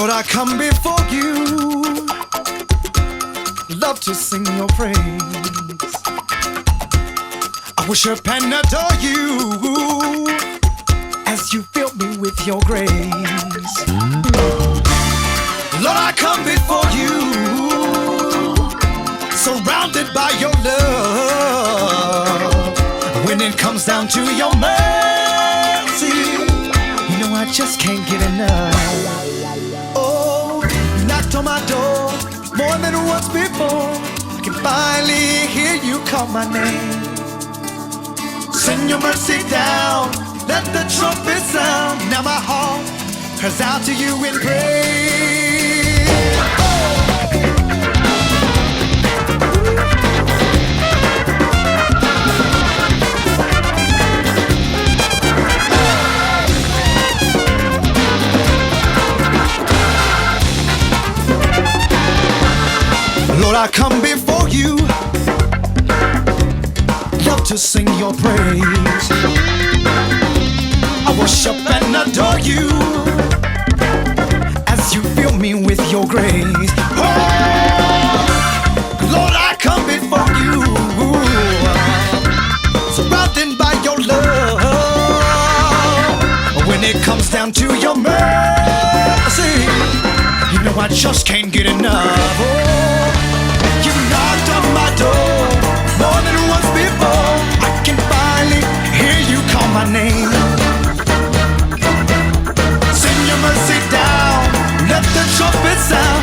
Lord, I come before you, love to sing your praise. I worship and adore you as you fill me with your grace. Lord, I come before you, surrounded by your love. When it comes down to your mercy, you know I just can't get enough. Oh, you knocked on my door more than once before. I can finally hear you call my name. Send your mercy down, let the trumpet sound. Now my heart cries out to you in praise. Lord, I come before you, love to sing your praise. I worship and adore you as you fill me with your grace. Oh, Lord, I come before you, surrounded by your love. When it comes down to your mercy, you know I just can't get enough. Oh, you knocked on my door more than once before. I can finally hear you call my name. Send your mercy down, let the trumpet sound.